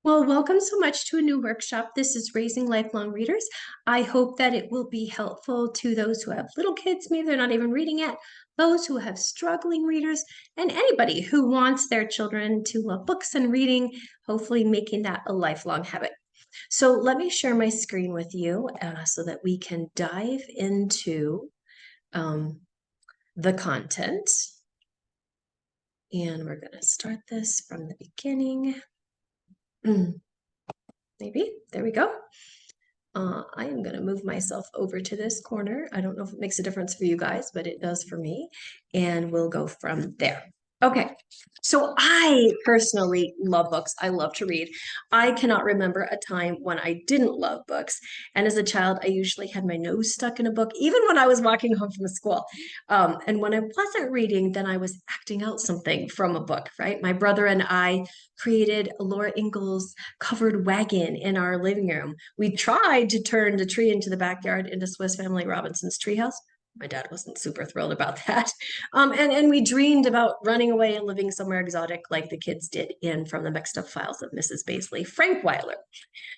Well, welcome so much to a new workshop. This is Raising Lifelong Readers. I hope that it will be helpful to those who have little kids, maybe they're not even reading yet, those who have struggling readers, and anybody who wants their children to love books and reading, hopefully making that a lifelong habit. So let me share my screen with you so that we can dive into um, the content. And we're going to start this from the beginning. Maybe. There we go. I am going to move myself over to this corner. I don't know if it makes a difference for you guys, but it does for me. And we'll go from there. Okay, so I personally love books. I love to read. I cannot remember a time when I didn't love books. And as a child, I usually had my nose stuck in a book, even when I was walking home from school. And when I wasn't reading, then I was acting out something from a book, right? My brother and I created a Laura Ingalls covered wagon in our living room. We tried to turn the tree into the backyard into Swiss Family Robinson's treehouse. My dad wasn't super thrilled about that. And we dreamed about running away and living somewhere exotic like the kids did in From the Mixed Up Files of Mrs. Baisley, Frank Weiler.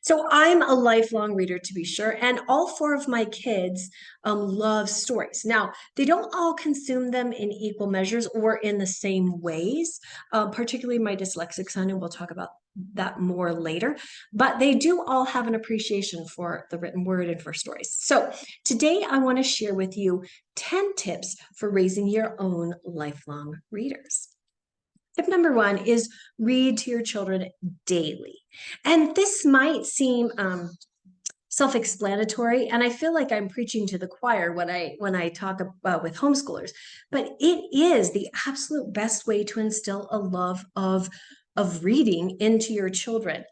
So I'm a lifelong reader, to be sure, and all four of my kids love stories. Now, they don't all consume them in equal measures or in the same ways, particularly my dyslexic son, and we'll talk about that more later, but they do all have an appreciation for the written word and for stories. So today I want to share with you 10 tips for raising your own lifelong readers. Tip number one is read to your children daily. And this might seem self-explanatory, and I feel like I'm preaching to the choir when I talk about with homeschoolers, but it is the absolute best way to instill a love of reading into your children.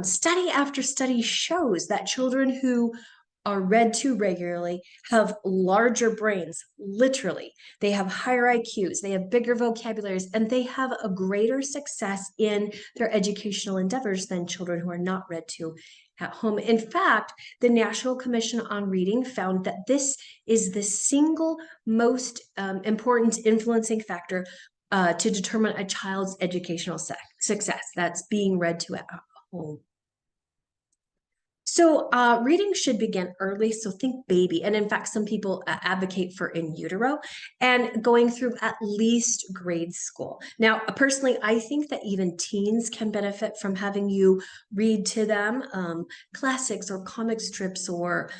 Study after study shows that children who are read to regularly have larger brains, literally. They have higher IQs, they have bigger vocabularies, and they have a greater success in their educational endeavors than children who are not read to at home. In fact, the National Commission on Reading found that this is the single most important influencing factor to determine a child's educational success. That's being read to at home. So reading should begin early. So think baby. And in fact, some people advocate for in utero and going through at least grade school. Now, personally, I think that even teens can benefit from having you read to them classics or comic strips or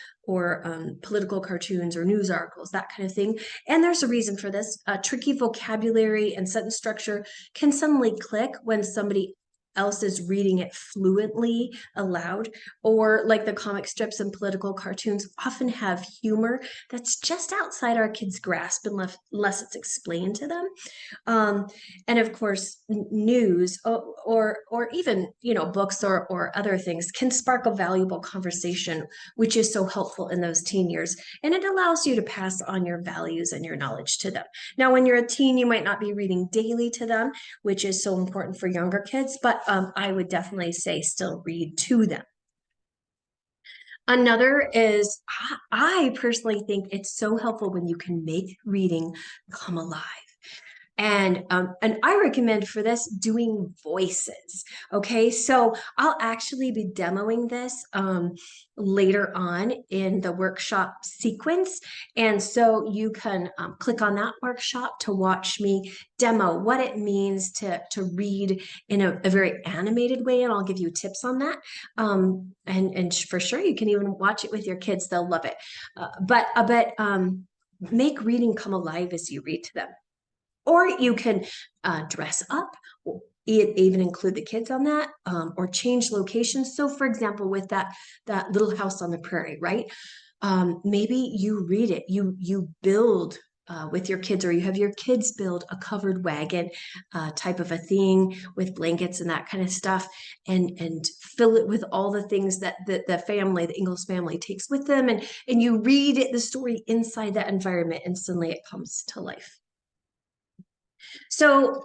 political cartoons or news articles, that kind of thing. And there's a reason for this. Tricky vocabulary and sentence structure can suddenly click when somebody else is reading it fluently aloud, or like the comic strips and political cartoons often have humor that's just outside our kids' grasp unless it's explained to them. And of course, news or even books or other things can spark a valuable conversation, which is so helpful in those teen years, and it allows you to pass on your values and your knowledge to them. Now, when you're a teen, you might not be reading daily to them, which is so important for younger kids, but I would definitely say still read to them. Another is I personally think it's so helpful when you can make reading come alive. And I recommend for this doing voices. Okay, so I'll actually be demoing this later on in the workshop sequence. And so you can click on that workshop to watch me demo what it means to read in a very animated way. And I'll give you tips on that. And for sure, you can even watch it with your kids. They'll love it. But make reading come alive as you read to them. Or you can dress up, even include the kids on that, or change locations. So for example, with that Little House on the Prairie, right? Maybe you read it, you build with your kids, or you have your kids build a covered wagon type of a thing with blankets and that kind of stuff, and fill it with all the things that the Ingalls family takes with them, and you read the story inside that environment, and suddenly it comes to life. So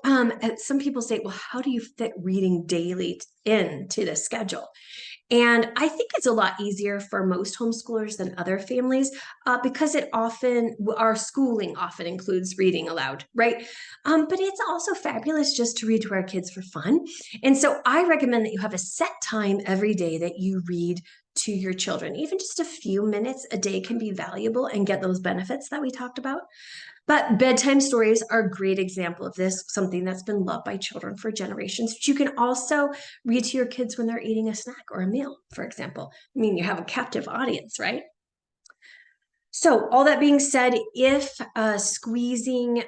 some people say, well, how do you fit reading daily into the schedule? And I think it's a lot easier for most homeschoolers than other families because our schooling often includes reading aloud, right? But it's also fabulous just to read to our kids for fun. And so I recommend that you have a set time every day that you read to your children. Even just a few minutes a day can be valuable and get those benefits that we talked about. But bedtime stories are a great example of this, something that's been loved by children for generations. But you can also read to your kids when they're eating a snack or a meal, for example. I mean, you have a captive audience, right? So, all that being said, if squeezing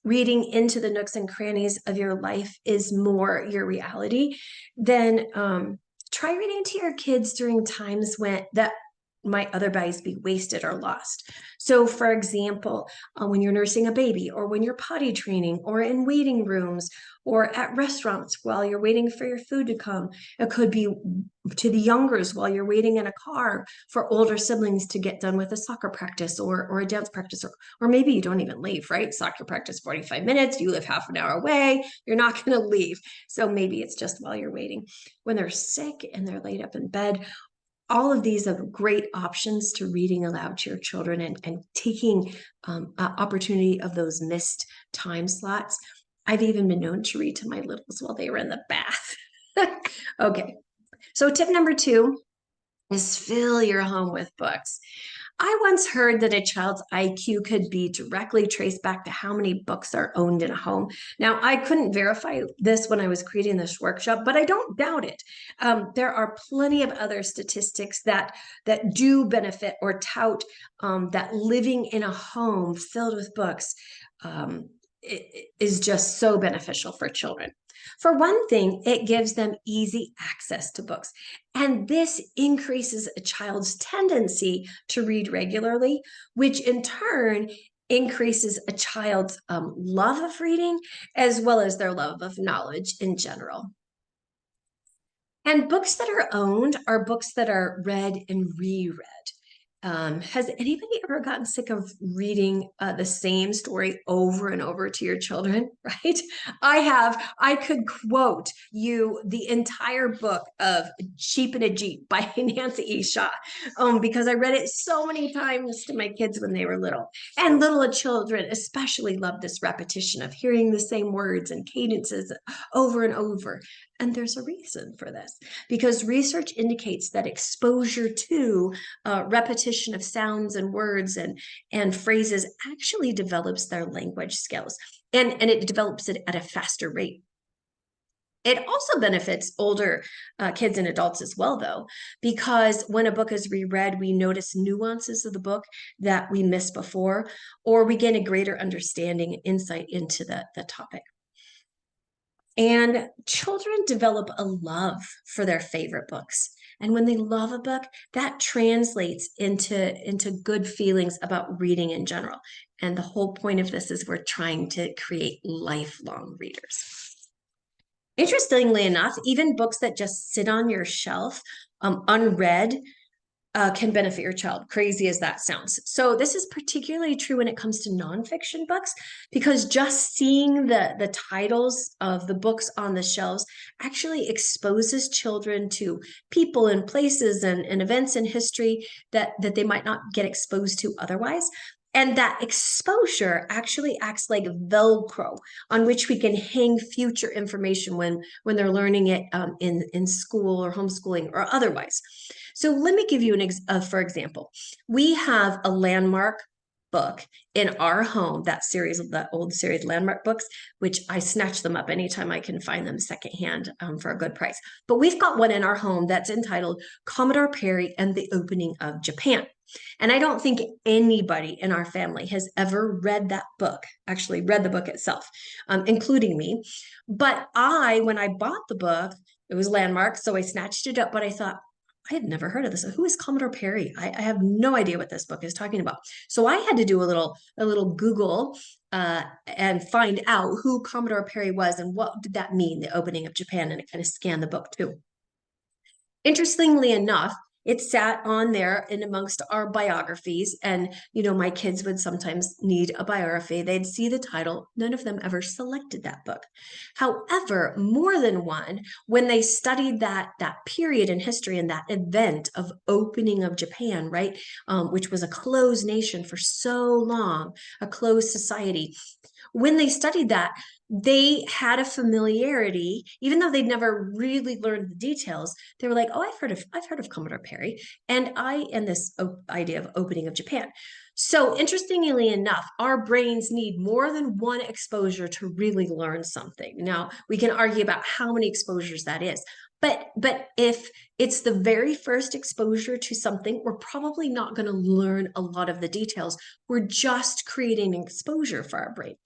reading into the nooks and crannies of your life is more your reality, then try reading to your kids during times that might otherwise be wasted or lost. So, for example, when you're nursing a baby, or when you're potty training, or in waiting rooms, or at restaurants while you're waiting for your food to come. It could be to the youngers while you're waiting in a car for older siblings to get done with a soccer practice or a dance practice, or maybe you don't even leave, right? Soccer practice 45 minutes, you live half an hour away, you're not going to leave. So maybe it's just while you're waiting. When they're sick and they're laid up in bed, all of these are great options to reading aloud to your children and taking opportunity of those missed time slots. I've even been known to read to my littles while they were in the bath. Okay, so tip number 2 is fill your home with books. I once heard that a child's IQ could be directly traced back to how many books are owned in a home. Now, I couldn't verify this when I was creating this workshop, but I don't doubt it. There are plenty of other statistics that do benefit or tout that living in a home filled with books is just so beneficial for children. For one thing, it gives them easy access to books. And this increases a child's tendency to read regularly, which in turn increases a child's love of reading as well as their love of knowledge in general. And books that are owned are books that are read and reread. Has anybody ever gotten sick of reading the same story over and over to your children, right? I have. I could quote you the entire book of Sheep in a Jeep by Nancy E. Shaw because I read it so many times to my kids when they were little. And little children especially love this repetition of hearing the same words and cadences over and over. And there's a reason for this, because research indicates that exposure to repetition of sounds and words and phrases actually develops their language skills, and it develops it at a faster rate. It also benefits older kids and adults as well, though, because when a book is reread, we notice nuances of the book that we missed before, or we gain a greater understanding and insight into the topic. And children develop a love for their favorite books. And when they love a book, that translates into good feelings about reading in general. And the whole point of this is we're trying to create lifelong readers. Interestingly enough, even books that just sit on your shelf, unread, can benefit your child, crazy as that sounds. So this is particularly true when it comes to nonfiction books, because just seeing the titles of the books on the shelves actually exposes children to people and places and events in history that they might not get exposed to otherwise. And that exposure actually acts like Velcro on which we can hang future information when they're learning it in school or homeschooling or otherwise. So let me give you for example, we have a landmark book in our home, that old series Landmark books, which I snatch them up anytime I can find them secondhand for a good price. But we've got one in our home that's entitled Commodore Perry and the Opening of Japan. And I don't think anybody in our family has ever read that book, actually read the book itself, including me. But when I bought the book, it was Landmark, so I snatched it up, but I thought, I had never heard of this. Who is Commodore Perry? I have no idea what this book is talking about. So I had to do a little Google and find out who Commodore Perry was and what did that mean, the opening of Japan, and it kind of scanned the book too. Interestingly enough, It sat on there in amongst our biographies. And, my kids would sometimes need a biography. They'd see the title. None of them ever selected that book. However, more than one, when they studied that period in history and that event of opening of Japan, right, which was a closed nation for so long, a closed society, when they studied that, they had a familiarity, even though they'd never really learned the details. They were like, "Oh, I've heard of Commodore Perry, and this idea of opening of Japan." So interestingly enough, our brains need more than one exposure to really learn something. Now, we can argue about how many exposures that is. But if it's the very first exposure to something, we're probably not going to learn a lot of the details. We're just creating an exposure for our brain.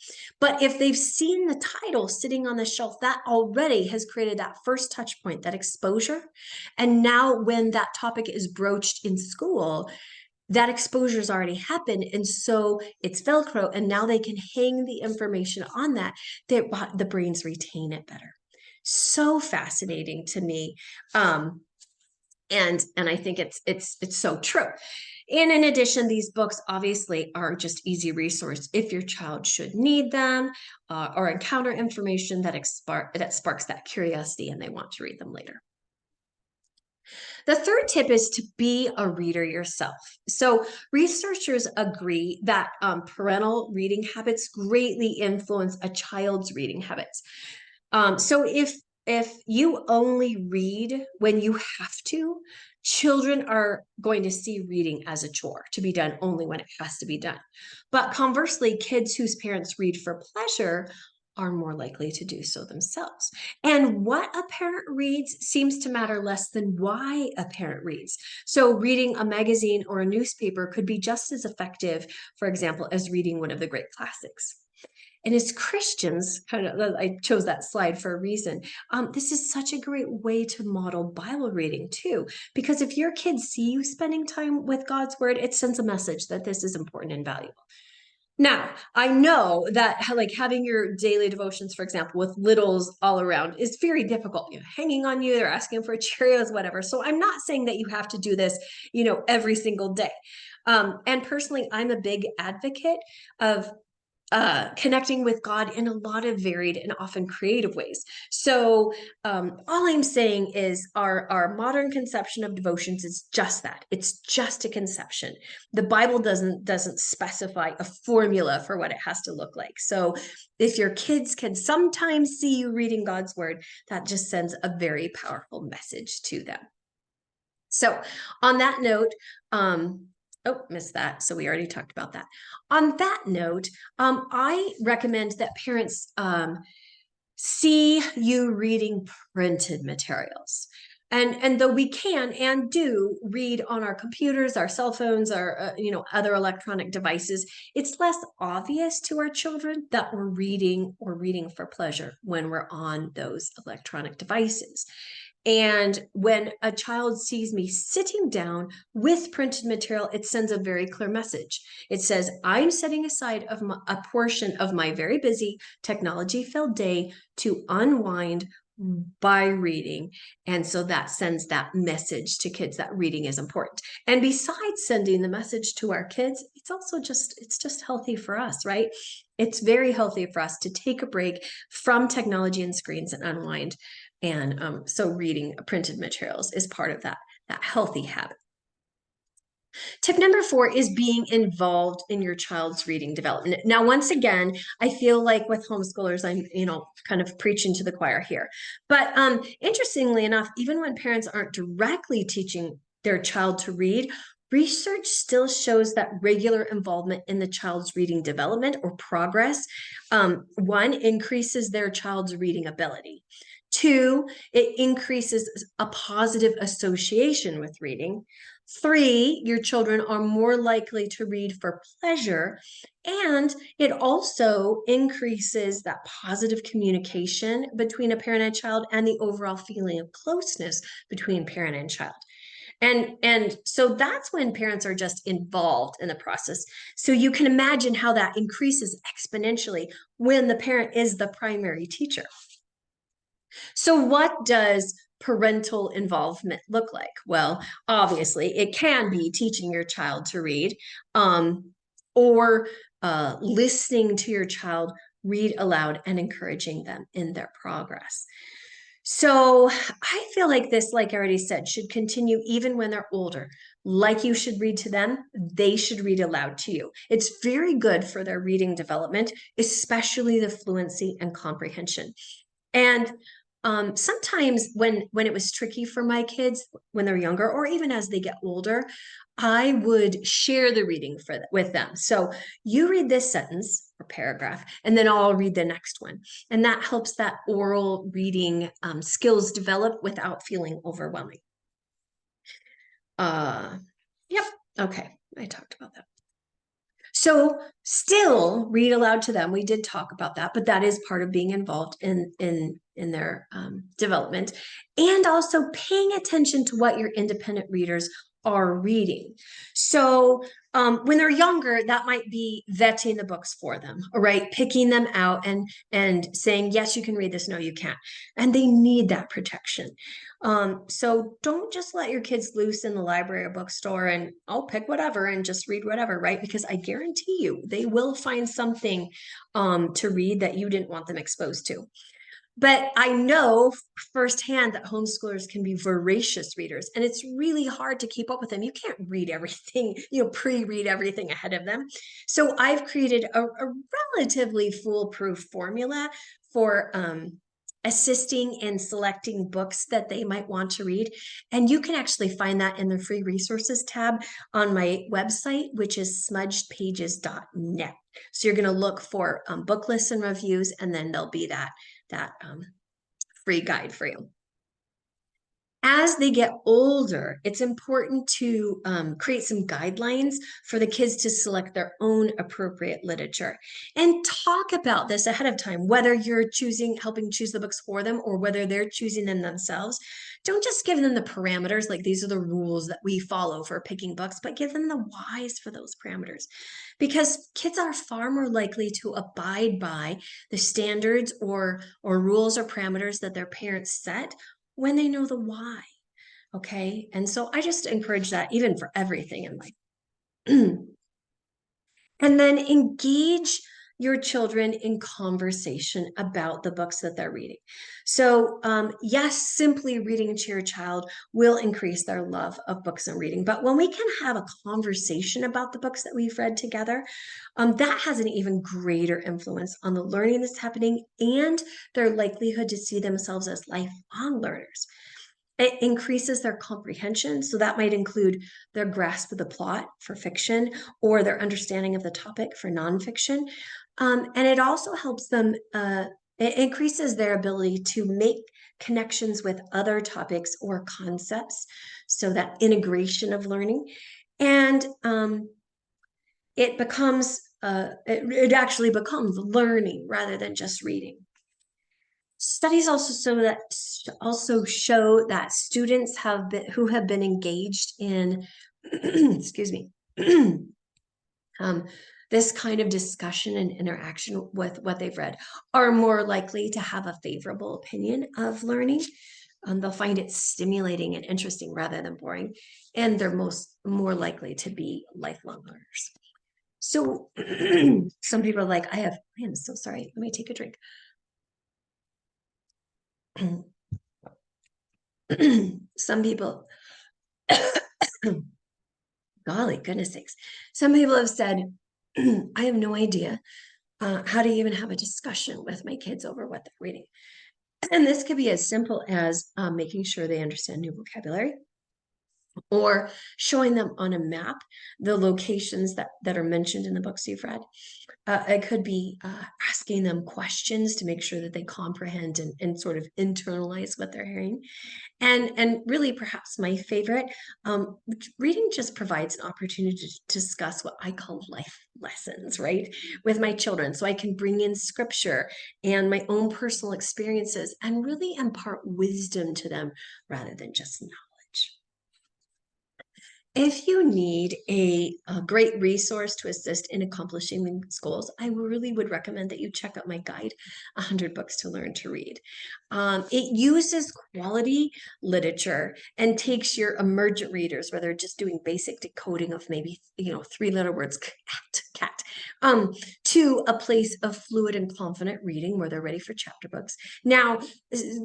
But if they've seen the title sitting on the shelf, that already has created that first touch point, that exposure. And now when that topic is broached in school, that exposure has already happened. And so it's Velcro, and now they can hang the information on that. The brains retain it better. So fascinating to me. And I think it's so true. And in addition, these books obviously are just easy resource if your child should need them or encounter information that sparks that curiosity and they want to read them later. The third tip is to be a reader yourself. So researchers agree that parental reading habits greatly influence a child's reading habits. So if you only read when you have to, children are going to see reading as a chore to be done only when it has to be done. But conversely, kids whose parents read for pleasure are more likely to do so themselves. And what a parent reads seems to matter less than why a parent reads. So reading a magazine or a newspaper could be just as effective, for example, as reading one of the great classics. And as Christians, I chose that slide for a reason. This is such a great way to model Bible reading too, because if your kids see you spending time with God's word, it sends a message that this is important and valuable. Now, I know that like having your daily devotions, for example, with littles all around is very difficult, hanging on you, they're asking for Cheerios, whatever. So I'm not saying that you have to do this, every single day. And personally, I'm a big advocate of connecting with God in a lot of varied and often creative ways. So all I'm saying is our modern conception of devotions is just that. It's just a conception. The Bible doesn't specify a formula for what it has to look like. So if your kids can sometimes see you reading God's word, that just sends a very powerful message to them. So on that note, oh, missed that. So we already talked about that. On that note, I recommend that parents see you reading printed materials. And though we can and do read on our computers, our cell phones, our other electronic devices, it's less obvious to our children that we're reading or reading for pleasure when we're on those electronic devices. And when a child sees me sitting down with printed material, it sends a very clear message. It says, I'm setting aside a portion of my very busy technology-filled day to unwind by reading. And so that sends that message to kids that reading is important. And besides sending the message to our kids, it's just healthy for us, right? It's very healthy for us to take a break from technology and screens and unwind. And so reading printed materials is part of that healthy habit. Tip number 4 is being involved in your child's reading development. Now, once again, I feel like with homeschoolers, I'm, kind of preaching to the choir here. But interestingly enough, even when parents aren't directly teaching their child to read, research still shows that regular involvement in the child's reading development or progress, 1, increases their child's reading ability. 2, it increases a positive association with reading. 3, your children are more likely to read for pleasure, and it also increases that positive communication between a parent and child and the overall feeling of closeness between parent and child. And so that's when parents are just involved in the process. So you can imagine how that increases exponentially when the parent is the primary teacher. So what does parental involvement look like? Well, obviously, it can be teaching your child to read, or listening to your child read aloud and encouraging them in their progress. So I feel like this, like I already said, should continue even when they're older. Like you should read to them, they should read aloud to you. It's very good for their reading development, especially the fluency and comprehension. And sometimes when it was tricky for my kids when they're younger, or even as they get older, I would share the reading with them. So you read this sentence or paragraph, and then I'll read the next one. And that helps that oral reading skills develop without feeling overwhelming. Yep. Okay. I talked about that. So still read aloud to them. We did talk about that, but that is part of being involved in their development, and also paying attention to what your independent readers are reading. So when they're younger, that might be vetting the books for them, right? Picking them out and saying, yes, you can read this, no, you can't. And they need that protection. So don't just let your kids loose in the library or bookstore and I'll pick whatever and just read whatever, right? Because I guarantee you they will find something to read that you didn't want them exposed to. But I know firsthand that homeschoolers can be voracious readers, and it's really hard to keep up with them. You can't read everything, pre-read everything ahead of them. So I've created a relatively foolproof formula for assisting in selecting books that they might want to read. And you can actually find that in the free resources tab on my website, which is smudgedpages.net. So you're going to look for book lists and reviews, and then there'll be that free guide for you. As they get older, it's important to create some guidelines for the kids to select their own appropriate literature, and talk about this ahead of time, whether you're helping choose the books for them or whether they're choosing them themselves. Don't just give them the parameters, like these are the rules that we follow for picking books, but give them the whys for those parameters, because kids are far more likely to abide by the standards or rules or parameters that their parents set when they know the why. Okay. And so I just encourage that even for everything in life. And then engage your children in conversation about the books that they're reading. So yes, simply reading to your child will increase their love of books and reading. But when we can have a conversation about the books that we've read together, that has an even greater influence on the learning that's happening and their likelihood to see themselves as lifelong learners. It increases their comprehension. So that might include their grasp of the plot for fiction or their understanding of the topic for nonfiction. And it also helps them, it increases their ability to make connections with other topics or concepts. So that integration of learning. And it becomes, it actually becomes learning rather than just reading. Studies also show that students who have been engaged in excuse me this kind of discussion and interaction with what they've read are more likely to have a favorable opinion of learning. They'll find it stimulating and interesting rather than boring, and they're more likely to be lifelong learners. So some people are like, I am so sorry, let me take a drink. Some people, golly goodness sakes, some people have said, I have no idea how to even have a discussion with my kids over what they're reading. And this could be as simple as making sure they understand new vocabulary, or showing them on a map the locations that are mentioned in the books you've read. It could be asking them questions to make sure that they comprehend and sort of internalize what they're hearing. And really, perhaps my favorite, reading just provides an opportunity to discuss what I call life lessons, right, with my children. So I can bring in scripture and my own personal experiences and really impart wisdom to them rather than just knowledge. If you need a great resource to assist in accomplishing these goals, I really would recommend that you check out my guide, 100 Books to Learn to Read. It uses quality literature and takes your emergent readers, where they're just doing basic decoding of maybe, 3-letter words, cat, to a place of fluid and confident reading where they're ready for chapter books. Now,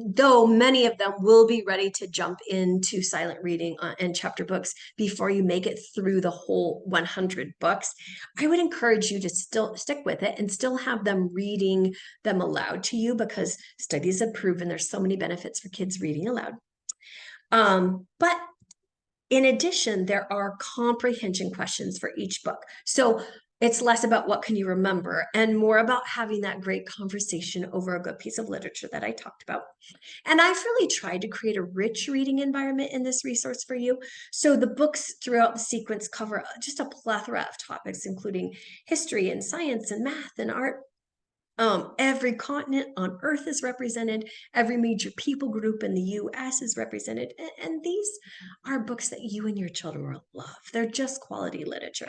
though many of them will be ready to jump into silent reading and chapter books before you make it through the whole 100 books, I would encourage you to still stick with it and still have them reading them aloud to you, because studies have proven there's so many benefits for kids reading aloud. But in addition, there are comprehension questions for each book. So it's less about what can you remember and more about having that great conversation over a good piece of literature that I talked about. And I've really tried to create a rich reading environment in this resource for you. So the books throughout the sequence cover just a plethora of topics, including history and science and math and art. Every continent on Earth is represented. Every major people group in the US is represented. And these are books that you and your children will love. They're just quality literature.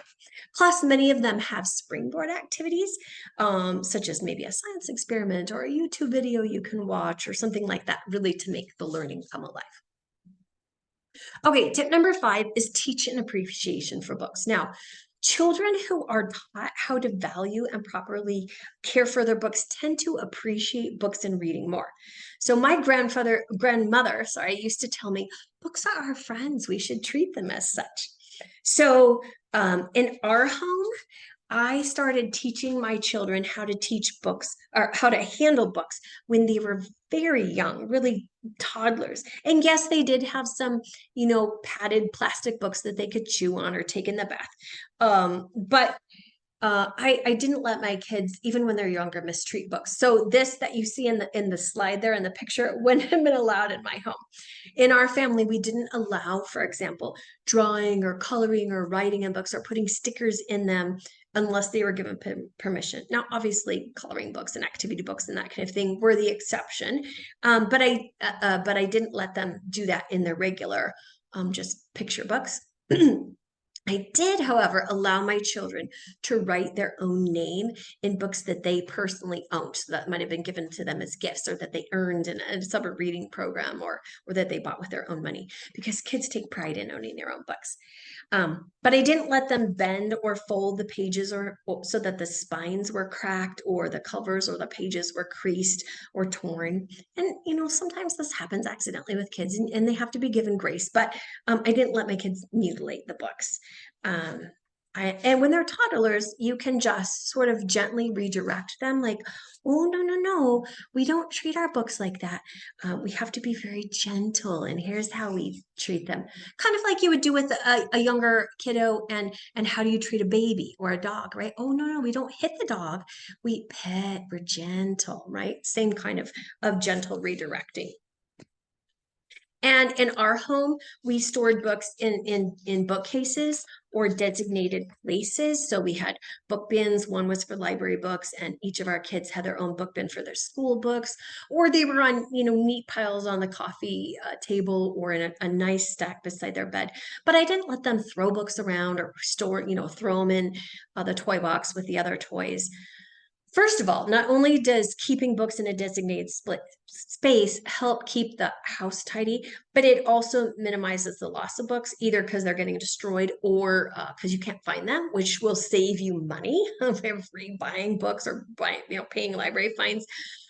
Plus, many of them have springboard activities, such as maybe a science experiment or a YouTube video you can watch or something like that, really to make the learning come alive. Okay, tip number 5 is teach an appreciation for books. Now, children who are taught how to value and properly care for their books tend to appreciate books and reading more. So my grandmother, used to tell me, books are our friends. We should treat them as such. So in our home, I started teaching my children how to teach books or how to handle books when they were very young, really toddlers. And yes, they did have some, padded plastic books that they could chew on or take in the bath. But I didn't let my kids, even when they're younger, mistreat books. So this that you see in the slide there in the picture wouldn't have been allowed in my home. In our family, we didn't allow, for example, drawing or coloring or writing in books or putting stickers in them unless they were given permission. Now, obviously, coloring books and activity books and that kind of thing were the exception, but I didn't let them do that in their regular just picture books. I did, however, allow my children to write their own name in books that they personally owned. So that might have been given to them as gifts or that they earned in a summer reading program or that they bought with their own money, because kids take pride in owning their own books. But I didn't let them bend or fold the pages or so that the spines were cracked or the covers or the pages were creased or torn. And, sometimes this happens accidentally with kids and they have to be given grace, but I didn't let my kids mutilate the books. And when they're toddlers, you can just sort of gently redirect them like, oh, no, we don't treat our books like that. We have to be very gentle, and here's how we treat them. Kind of like you would do with a younger kiddo, and how do you treat a baby or a dog, right? Oh, no, we don't hit the dog. We pet, we're gentle, right? Same kind of gentle redirecting. And in our home, we stored books in bookcases or designated places. So we had book bins. One was for library books, and each of our kids had their own book bin for their school books, or they were on, neat piles on the coffee table or in a nice stack beside their bed. But I didn't let them throw books around or throw them in the toy box with the other toys. First of all, not only does keeping books in a designated split space help keep the house tidy, but it also minimizes the loss of books, either because they're getting destroyed or because you can't find them, which will save you money if you're buying books or paying library fines.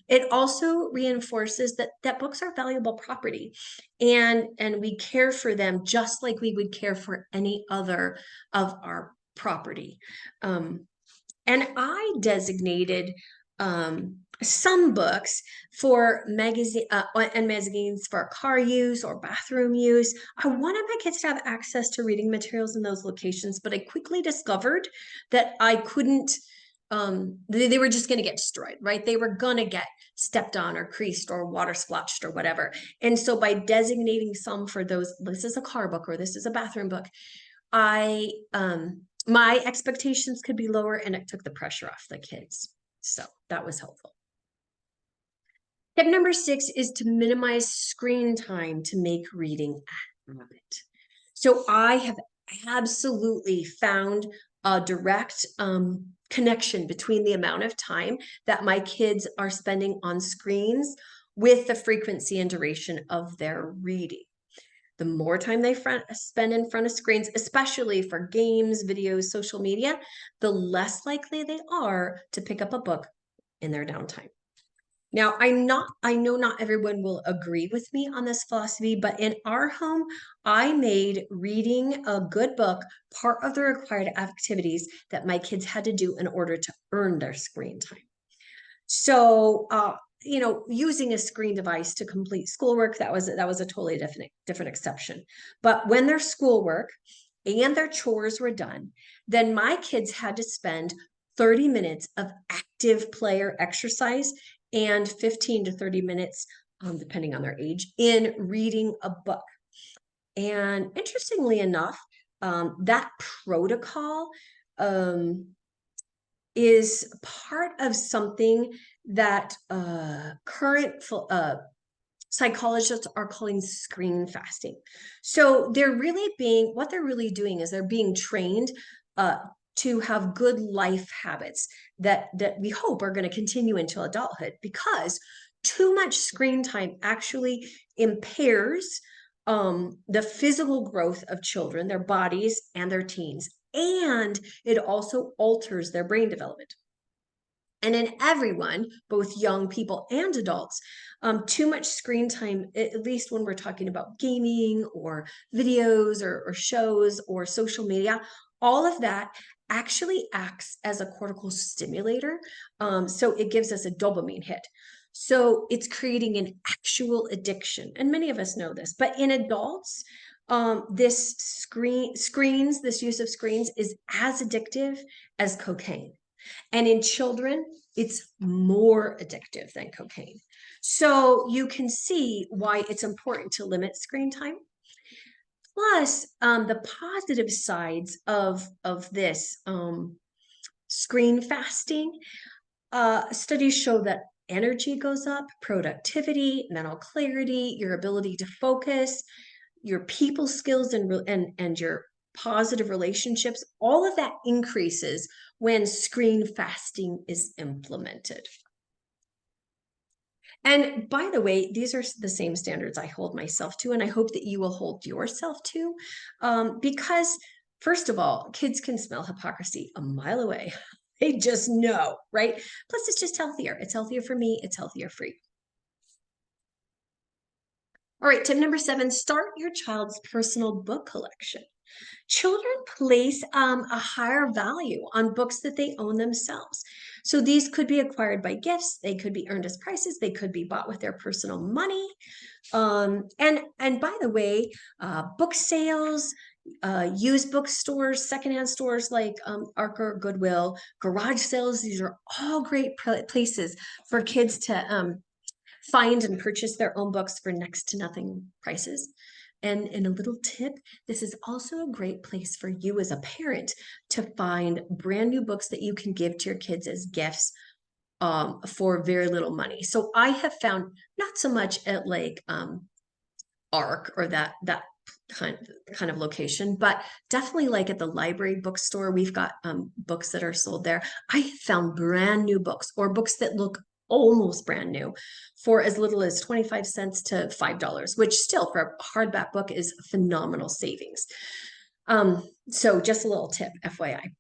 It also reinforces that books are valuable property, and we care for them just like we would care for any other of our property. And I designated some books for magazines for car use or bathroom use. I wanted my kids to have access to reading materials in those locations, but I quickly discovered that I couldn't. They were just going to get destroyed, right? They were going to get stepped on or creased or water splotched or whatever. And so by designating some for those, this is a car book or this is a bathroom book, my expectations could be lower and it took the pressure off the kids. So that was helpful. Tip number 6 is to minimize screen time to make reading a habit. So I have absolutely found a direct connection between the amount of time that my kids are spending on screens with the frequency and duration of their reading. The more time they spend in front of screens, especially for games, videos, social media, the less likely they are to pick up a book in their downtime. Now, I know not everyone will agree with me on this philosophy, but in our home, I made reading a good book part of the required activities that my kids had to do in order to earn their screen time. So, using a screen device to complete schoolwork, that was a totally different exception. But when their schoolwork and their chores were done, then my kids had to spend 30 minutes of active play or exercise and 15 to 30 minutes, depending on their age, in reading a book. And interestingly enough, that protocol is part of something that current psychologists are calling screen fasting. So what they're really doing is they're being trained to have good life habits that we hope are going to continue into adulthood, because too much screen time actually impairs the physical growth of children, their bodies, and their teens. And it also alters their brain development. And in everyone, both young people and adults, too much screen time, at least when we're talking about gaming or videos or shows or social media, all of that actually acts as a cortical stimulator. So it gives us a dopamine hit. So it's creating an actual addiction. And many of us know this, but in adults, this use of screens is as addictive as cocaine. And in children, it's more addictive than cocaine. So you can see why it's important to limit screen time. Plus, the positive sides of this screen fasting, studies show that energy goes up, productivity, mental clarity, your ability to focus, your people skills, and your positive relationships, all of that increases when screen fasting is implemented. And by the way, these are the same standards I hold myself to, and I hope that you will hold yourself to, because first of all, kids can smell hypocrisy a mile away. They just know, right? Plus, it's just healthier. It's healthier for me. It's healthier for you. All right, tip number 7, start your child's personal book collection. Children place a higher value on books that they own themselves. So these could be acquired by gifts, they could be earned as prizes, they could be bought with their personal money. And by the way, book sales, used bookstores, secondhand stores like Arc or Goodwill, garage sales, these are all great places for kids to find and purchase their own books for next to nothing prices. And in a little tip, this is also a great place for you as a parent to find brand new books that you can give to your kids as gifts for very little money. So I have found, not so much at like ARC or that kind of location, but definitely like at the library bookstore, we've got books that are sold there. I found brand new books or books that look almost brand new for as little as 25 cents to $5, which still for a hardback book is phenomenal savings. So just a little tip, FYI.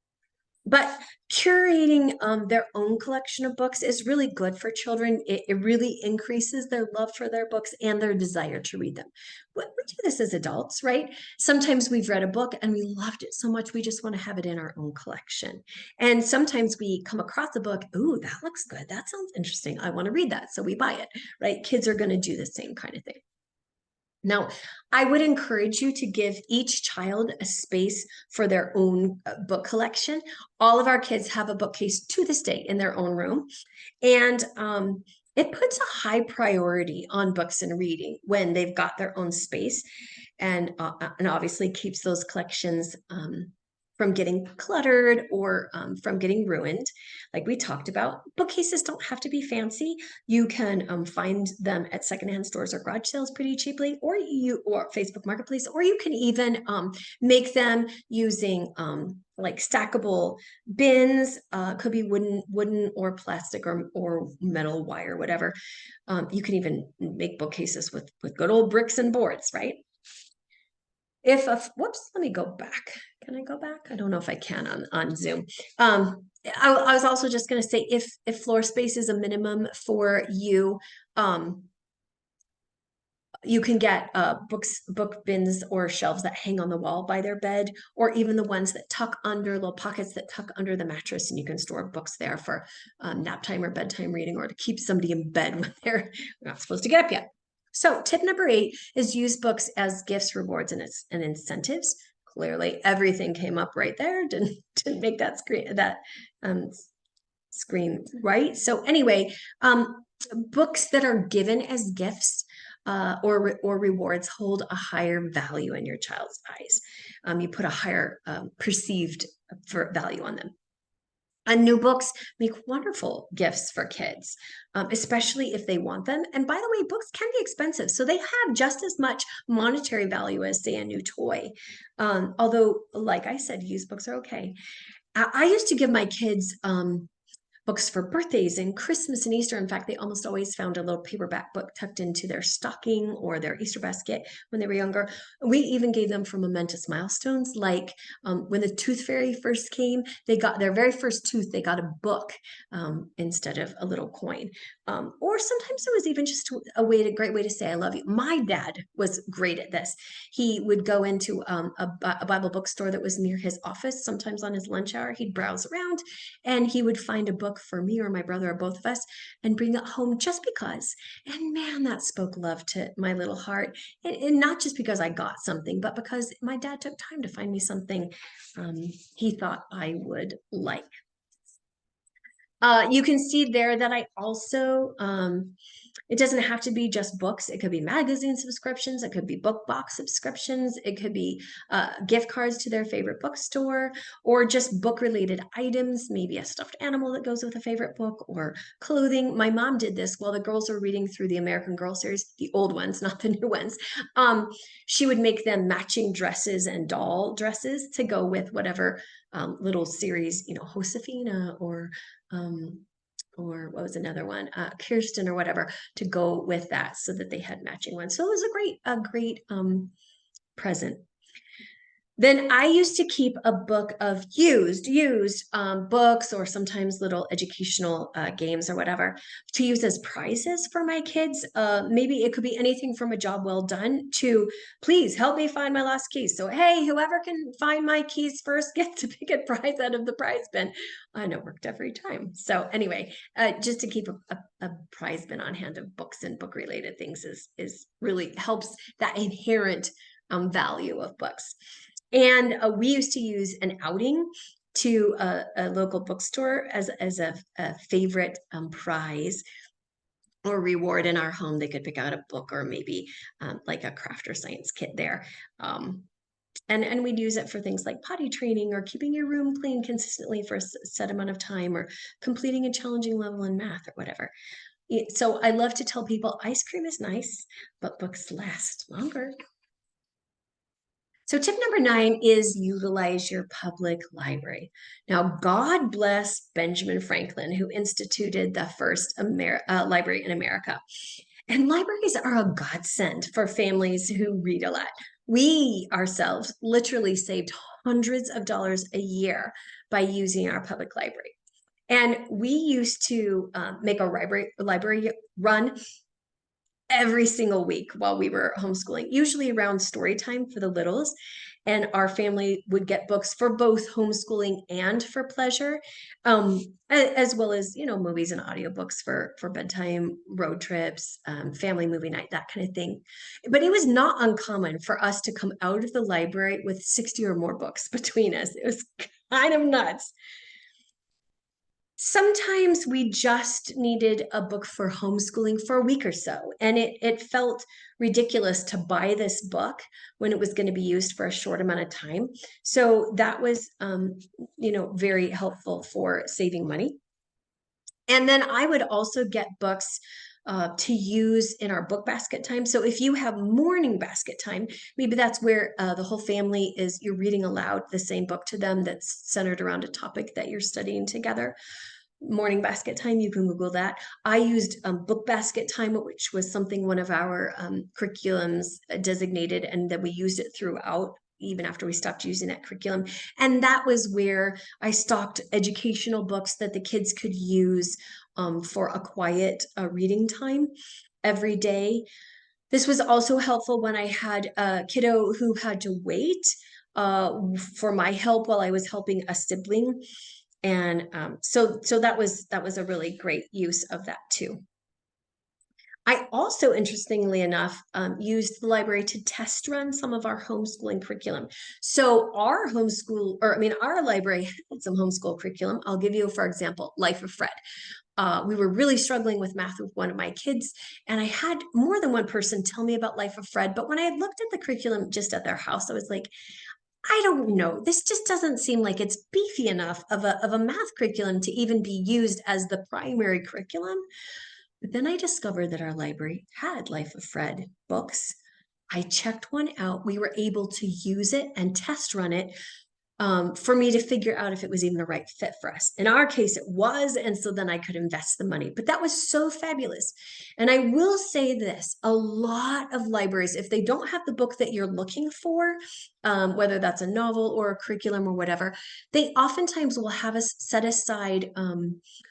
But curating their own collection of books is really good for children. It really increases their love for their books and their desire to read them. We do this as adults, right? Sometimes we've read a book and we loved it so much, we just want to have it in our own collection. And sometimes we come across a book, ooh, that looks good. That sounds interesting. I want to read that. So we buy it, right? Kids are going to do the same kind of thing. Now, I would encourage you to give each child a space for their own book collection. All of our kids have a bookcase to this day in their own room. And it puts a high priority on books and reading when they've got their own space, and obviously keeps those collections from getting cluttered or from getting ruined. Like we talked about, bookcases don't have to be fancy. You can find them at secondhand stores or garage sales pretty cheaply, or Facebook Marketplace, or you can even make them using like stackable bins. Could be wooden or plastic or metal wire, whatever. You can even make bookcases with good old bricks and boards, right? Whoops, let me go back. Can I go back? I don't know if I can on Zoom. I was also just going to say, if floor space is a minimum for you, you can get book bins or shelves that hang on the wall by their bed, or even the ones that tuck under, little pockets that tuck under the mattress, and you can store books there for nap time or bedtime reading, or to keep somebody in bed when they're not supposed to get up yet. So tip number 8 is use books as gifts, rewards, and incentives. Clearly, everything came up right there. Didn't make that screen right. So anyway, books that are given as gifts or rewards hold a higher value in your child's eyes. You put a higher perceived value on them. And new books make wonderful gifts for kids, especially if they want them. And by the way, books can be expensive, so they have just as much monetary value as, say, a new toy. Although, like I said, used books are okay. I used to give my kids books for birthdays and Christmas and Easter. In fact, they almost always found a little paperback book tucked into their stocking or their Easter basket when they were younger. We even gave them for momentous milestones, like when the Tooth Fairy first came, they got their very first tooth, they got a book instead of a little coin. Or sometimes it was even just a great way to say I love you. My dad was great at this. He would go into a Bible bookstore that was near his office. Sometimes on his lunch hour, he'd browse around and he would find a book for me or my brother or both of us and bring it home just because. And man, that spoke love to my little heart. And not just because I got something, but because my dad took time to find me something he thought I would like. You can see there that I also, it doesn't have to be just books. It could be magazine subscriptions. It could be book box subscriptions. It could be gift cards to their favorite bookstore, or just book related items, maybe a stuffed animal that goes with a favorite book, or clothing. My mom did this while the girls were reading through the American Girl series, the old ones, not the new ones. She would make them matching dresses and doll dresses to go with whatever little series, Josefina or what was another one, Kirsten or whatever, to go with that, so that they had matching ones. So it was a great present. Then I used to keep a book of used books, or sometimes little educational games or whatever, to use as prizes for my kids. Maybe it could be anything from a job well done to, please help me find my lost keys. So, hey, whoever can find my keys first gets to pick a prize out of the prize bin. And it worked every time. So anyway, just to keep a prize bin on hand of books and book related things is really helps that inherent value of books. And we used to use an outing to a local bookstore as a favorite prize or reward in our home. They could pick out a book, or maybe like a craft or science kit there. And we'd use it for things like potty training, or keeping your room clean consistently for a set amount of time, or completing a challenging level in math or whatever. So I love to tell people ice cream is nice, but books last longer. So tip number 9 is utilize your public library. Now, God bless Benjamin Franklin, who instituted the first library in America. And libraries are a godsend for families who read a lot. We ourselves literally saved hundreds of dollars a year by using our public library. And we used to make a library run every single week while we were homeschooling, usually around story time for the littles. And our family would get books for both homeschooling and for pleasure, as well as, movies and audiobooks for bedtime, road trips, family movie night, that kind of thing. But it was not uncommon for us to come out of the library with 60 or more books between us. It was kind of nuts. Sometimes we just needed a book for homeschooling for a week or so, and it felt ridiculous to buy this book when it was going to be used for a short amount of time. So that was, very helpful for saving money. And then I would also get books to use in our book basket time. So if you have morning basket time, maybe that's where the whole family you're reading aloud the same book to them that's centered around a topic that you're studying together. Morning basket time, you can Google that. I used book basket time, which was something one of our curriculums designated, and then we used it throughout, even after we stopped using that curriculum. And that was where I stocked educational books that the kids could use for a quiet reading time every day. This was also helpful when I had a kiddo who had to wait for my help while I was helping a sibling. And so that was a really great use of that too. I also, interestingly enough, used the library to test run some of our homeschooling curriculum. So our library had some homeschool curriculum. I'll give you, for example, Life of Fred. We were really struggling with math with one of my kids, and I had more than one person tell me about Life of Fred. But when I had looked at the curriculum just at their house, I was like, I don't know. This just doesn't seem like it's beefy enough of a math curriculum to even be used as the primary curriculum. But then I discovered that our library had Life of Fred books. I checked one out. We were able to use it and test run it for me to figure out if it was even the right fit for us. In our case, it was. And so then I could invest the money. But that was so fabulous. And I will say this, a lot of libraries, if they don't have the book that you're looking for, whether that's a novel or a curriculum or whatever, they oftentimes will have us set aside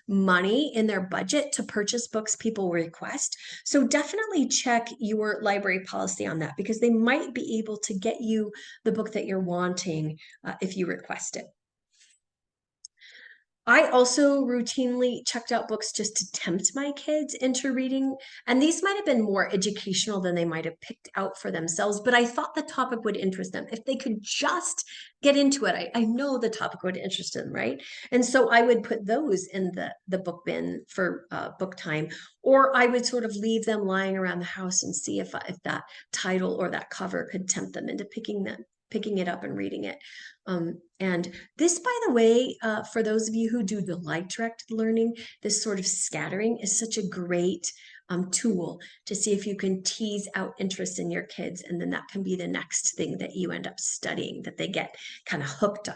money in their budget to purchase books people request. So definitely check your library policy on that, because they might be able to get you the book that you're wanting if you request it. I also routinely checked out books just to tempt my kids into reading. And these might have been more educational than they might have picked out for themselves, but I thought the topic would interest them. If they could just get into it, I know the topic would interest them, right? And so I would put those in the book bin for book time, or I would sort of leave them lying around the house and see if that title or that cover could tempt them into picking it up and reading it. And this, by the way, for those of you who do the like-directed learning, this sort of scattering is such a great tool to see if you can tease out interest in your kids, and then that can be the next thing that you end up studying, that they get kind of hooked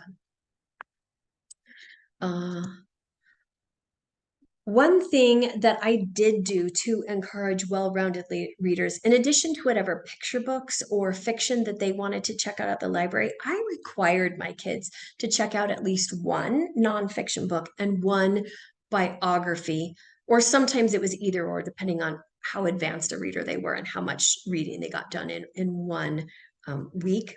on. One thing that I did do to encourage well-rounded readers, in addition to whatever picture books or fiction that they wanted to check out at the library, I required my kids to check out at least one nonfiction book and one biography, or sometimes it was either or, depending on how advanced a reader they were and how much reading they got done in one week.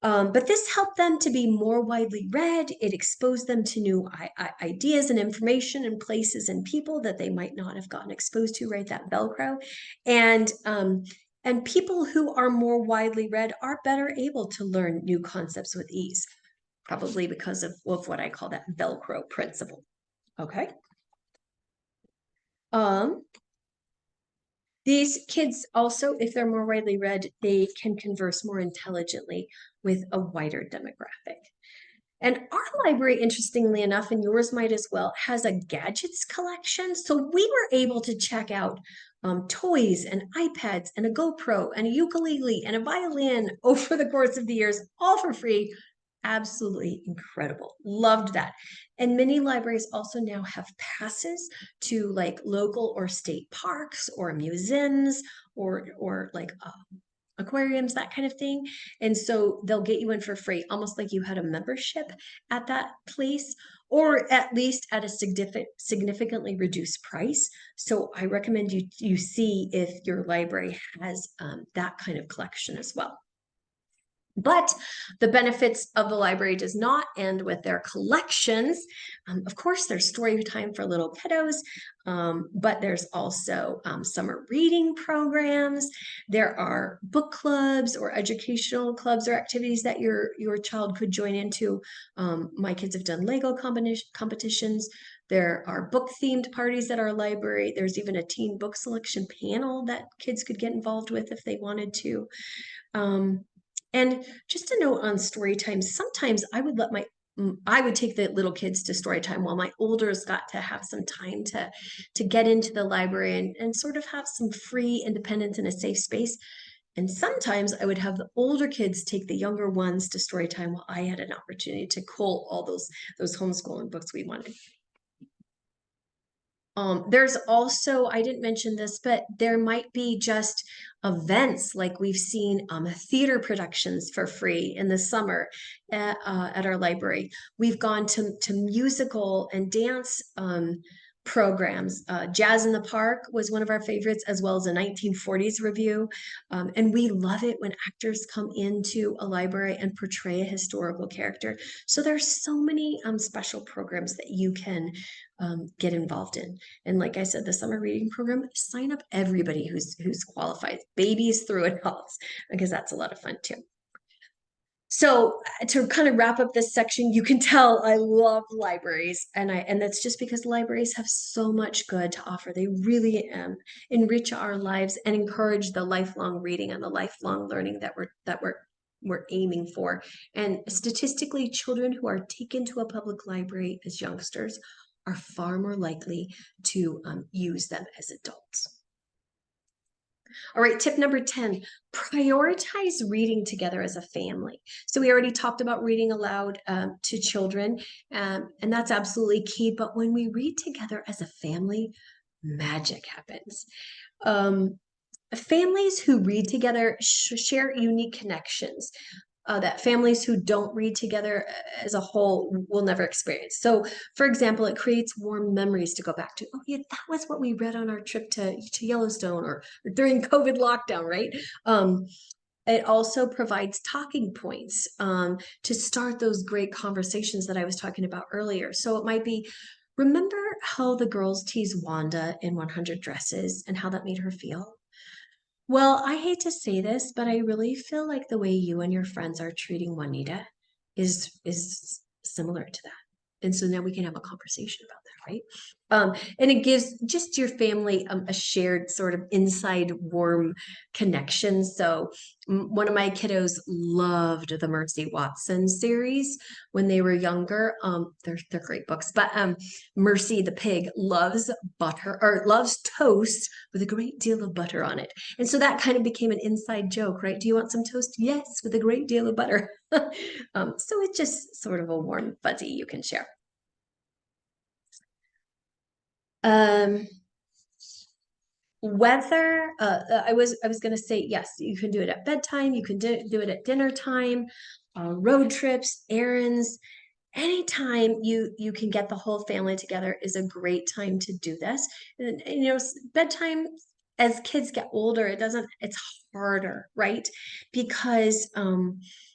But this helped them to be more widely read. It exposed them to new ideas and information and places and people that they might not have gotten exposed to, right? That Velcro. And people who are more widely read are better able to learn new concepts with ease, probably because of what I call that Velcro principle. Okay. These kids also, if they're more widely read, they can converse more intelligently with a wider demographic. And our library, interestingly enough, and yours might as well, has a gadgets collection. So we were able to check out toys and iPads and a GoPro and a ukulele and a violin over the course of the years, all for free. Absolutely incredible. Loved that. And many libraries also now have passes to like local or state parks or museums or like aquariums, that kind of thing. And so they'll get you in for free, almost like you had a membership at that place, or at least at a significantly reduced price. So I recommend you see if your library has that kind of collection as well. But the benefits of the library does not end with their collections. Of course, there's story time for little kiddos, but there's also summer reading programs. There are book clubs or educational clubs or activities that your child could join into. My kids have done Lego competitions. There are book themed parties at our library. There's even a teen book selection panel that kids could get involved with if they wanted to. And just a note on story time, sometimes I would take the little kids to story time while my olders got to have some time to get into the library and sort of have some free independence in a safe space. And sometimes I would have the older kids take the younger ones to story time while I had an opportunity to cull all those homeschooling books we wanted. There's also, I didn't mention this, but there might be just events like we've seen theater productions for free in the summer at our library. We've gone to musical and dance programs. Jazz in the Park was one of our favorites, as well as a 1940s review. And we love it when actors come into a library and portray a historical character. So there's so many special programs that you can get involved in. And like I said, the summer reading program, sign up everybody who's qualified, babies through adults, because that's a lot of fun too. So to kind of wrap up this section, you can tell I love libraries, and that's just because libraries have so much good to offer. They really enrich our lives and encourage the lifelong reading and the lifelong learning that we're aiming for. And statistically, children who are taken to a public library as youngsters are far more likely to use them as adults. All right, tip number 10, prioritize reading together as a family. So we already talked about reading aloud to children, and that's absolutely key. But when we read together as a family, magic happens. Families who read together share unique connections that families who don't read together as a whole will never experience. So, for example, it creates warm memories to go back to. Oh, yeah, that was what we read on our trip to Yellowstone or during COVID lockdown, right? It also provides talking points to start those great conversations that I was talking about earlier. So it might be, remember how the girls teased Wanda in 100 Dresses and how that made her feel? Well, I hate to say this, but I really feel like the way you and your friends are treating Juanita is similar to that. And so now we can have a conversation about that, right? And it gives just your family a shared sort of inside warm connection. So one of my kiddos loved the Mercy Watson series when they were younger. They're great books, but Mercy the pig loves butter or loves toast with a great deal of butter on it. And so that kind of became an inside joke, right? Do you want some toast? Yes, with a great deal of butter. So it's just sort of a warm fuzzy you can share. Whether I was going to say, yes, you can do it at bedtime, you can do it at dinner time, road trips, errands, anytime you can get the whole family together is a great time to do this. And bedtime, as kids get older, it's harder, right? Because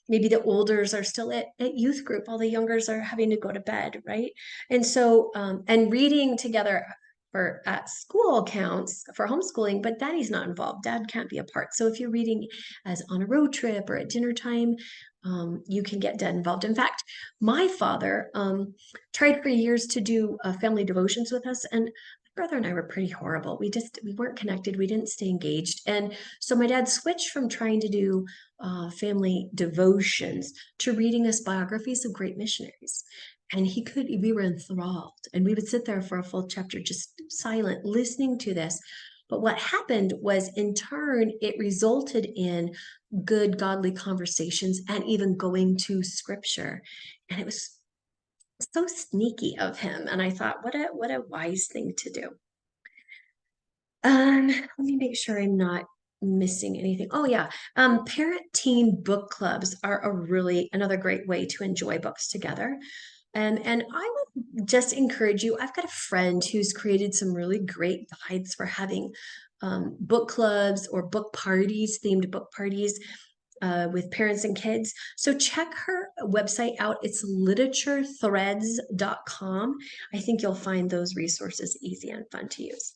maybe the olders are still at youth group, all the youngers are having to go to bed, right? And so and reading together for at school counts for homeschooling, but daddy's not involved. Dad can't be a part. So if you're reading as on a road trip or at dinner time, you can get dad involved. In fact, my father tried for years to do family devotions with us, and my brother and I were pretty horrible. We weren't connected. We didn't stay engaged. And so my dad switched from trying to do family devotions to reading us biographies of great missionaries. And we were enthralled, and we would sit there for a full chapter, just silent, listening to this. But what happened was, in turn, it resulted in good, godly conversations and even going to scripture. And it was so sneaky of him. And I thought, what a wise thing to do. Let me make sure I'm not missing anything. Oh yeah. Parent teen book clubs are another great way to enjoy books together. And I would just encourage you. I've got a friend who's created some really great guides for having book clubs or book parties, themed book parties with parents and kids. So check her website out. It's literatureThreads.com. I think you'll find those resources easy and fun to use.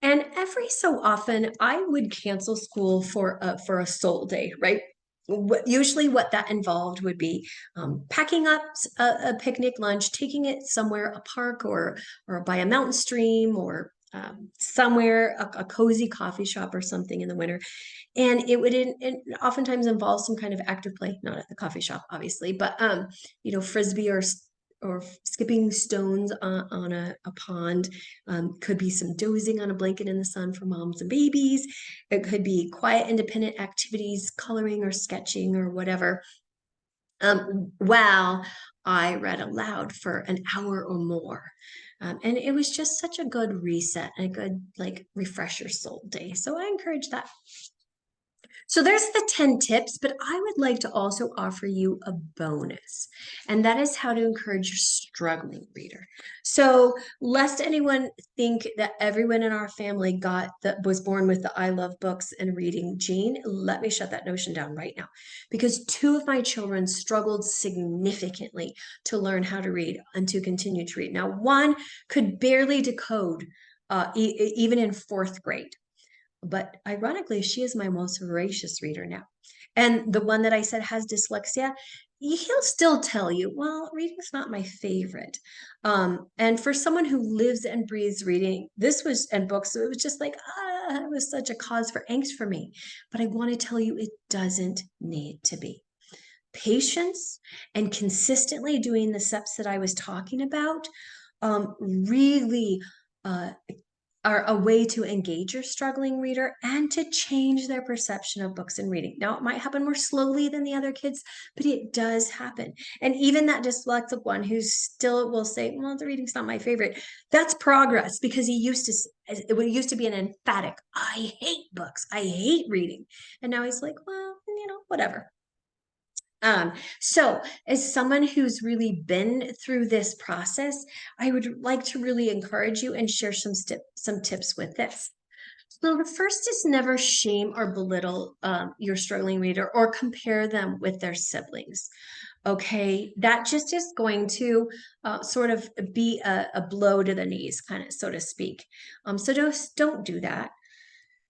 And every so often, I would cancel school for a soul day, right? Usually what that involved would be packing up a picnic lunch, taking it somewhere, a park or by a mountain stream or somewhere, a cozy coffee shop or something in the winter. And it would oftentimes involve some kind of active play, not at the coffee shop, obviously, but frisbee or skipping stones on a pond. Could be some dozing on a blanket in the sun for moms and babies. It could be quiet, independent activities, coloring or sketching or whatever. While I read aloud for an hour or more. And it was just such a good reset and a good, like, refresh your soul day. So I encourage that. So there's the 10 tips, but I would like to also offer you a bonus, and that is how to encourage your struggling reader. So lest anyone think that everyone in our family was born with the I love books and reading gene, let me shut that notion down right now, because two of my children struggled significantly to learn how to read and to continue to read. Now, one could barely decode even in fourth grade. But ironically, she is my most voracious reader now. And the one that I said has dyslexia, he'll still tell you, well, reading's not my favorite. And for someone who lives and breathes reading, and books, so it was just like, it was such a cause for angst for me. But I want to tell you, it doesn't need to be. Patience and consistently doing the steps that I was talking about really are a way to engage your struggling reader and to change their perception of books and reading. Now, it might happen more slowly than the other kids, but it does happen. And even that dyslexic one who still will say, well, the reading's not my favorite, that's progress, because it used to be an emphatic, I hate books, I hate reading. And now he's like, well, whatever. So as someone who's really been through this process, I would like to really encourage you and share some tips with this. So the first is never shame or belittle your struggling reader or compare them with their siblings. Okay, that just is going to sort of be a blow to the knees, kind of, so to speak. So don't do that.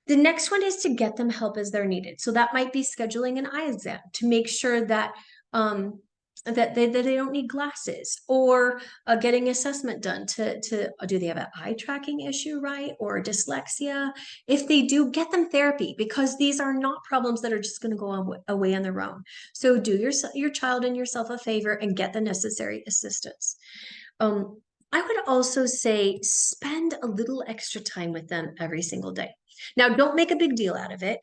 The next one is to get them help as they're needed. So that might be scheduling an eye exam to make sure that that they don't need glasses, or getting assessment done to do they have an eye tracking issue, right, or dyslexia. If they do, get them therapy, because these are not problems that are just going to go away on their own. So do your child and yourself a favor and get the necessary assistance. I would also say spend a little extra time with them every single day. Now, don't make a big deal out of it.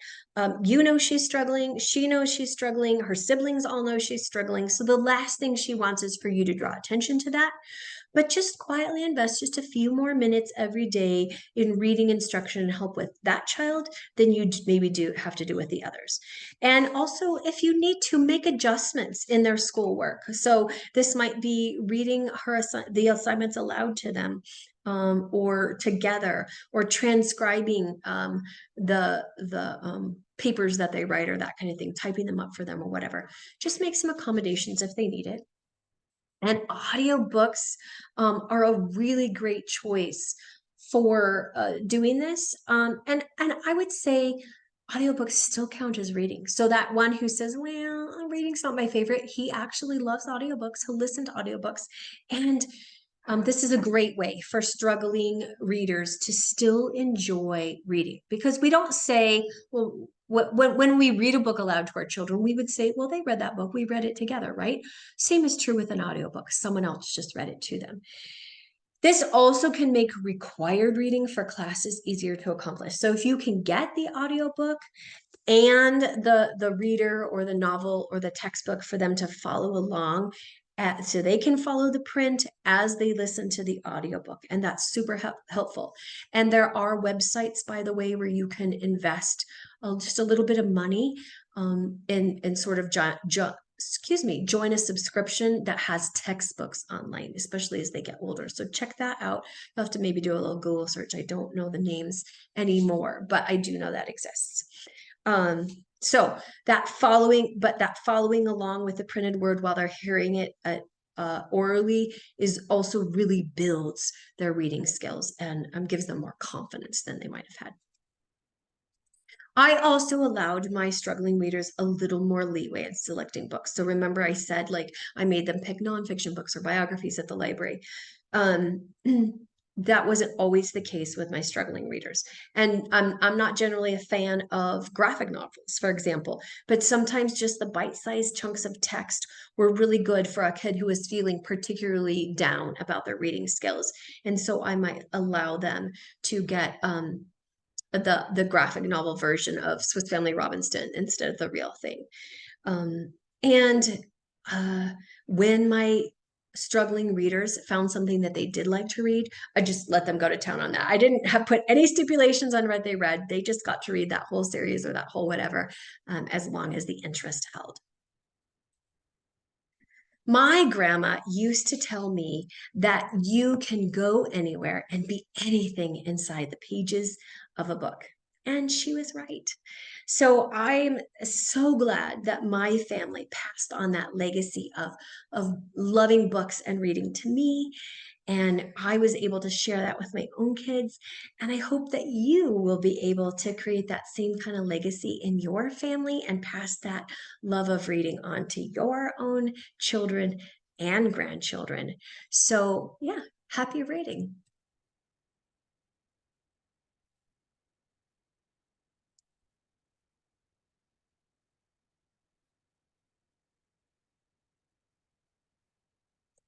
She's struggling. She knows she's struggling. Her siblings all know she's struggling. So the last thing she wants is for you to draw attention to that. But just quietly invest just a few more minutes every day in reading instruction and help with that child than you maybe do have to do with the others. And also, if you need to, make adjustments in their schoolwork. So this might be reading the assignments aloud to them, or together, or transcribing the papers that they write, or that kind of thing, typing them up for them or whatever. Just make some accommodations if they need it. And audiobooks are a really great choice for doing this. And I would say audiobooks still count as reading. So that one who says, well, reading's not my favorite, he actually loves audiobooks. He'll listen to audiobooks. And this is a great way for struggling readers to still enjoy reading, because we don't say, well, when we read a book aloud to our children, we would say, well, they read that book, we read it together, right? Same is true with an audiobook. Someone else just read it to them. This also can make required reading for classes easier to accomplish. So if you can get the audiobook and the reader or the novel or the textbook for them to follow along, so they can follow the print as they listen to the audiobook, and that's super helpful. And there are websites, by the way, where you can invest just a little bit of money and sort of join a subscription that has textbooks online, especially as they get older. So check that out. You'll have to maybe do a little Google search. I don't know the names anymore, but I do know that exists. So that following along with the printed word while they're hearing it orally is also really builds their reading skills and gives them more confidence than they might have had. I also allowed my struggling readers a little more leeway in selecting books. So remember, I said like I made them pick nonfiction books or biographies at the library. Um, that wasn't always the case with my struggling readers. And I'm not generally a fan of graphic novels, for example, but sometimes just the bite-sized chunks of text were really good for a kid who was feeling particularly down about their reading skills. And so I might allow them to get the graphic novel version of Swiss Family Robinson instead of the real thing. Um, and uh, when my struggling readers found something that they did like to read, I just let them go to town on that. I didn't have put any stipulations on what they read. They just got to read that whole series or that whole whatever, as long as the interest held. My grandma used to tell me that you can go anywhere and be anything inside the pages of a book. And she was right. So I'm so glad that my family passed on that legacy of loving books and reading to me, and I was able to share that with my own kids. And I hope that you will be able to create that same kind of legacy in your family and pass that love of reading on to your own children and grandchildren. So, yeah, happy reading.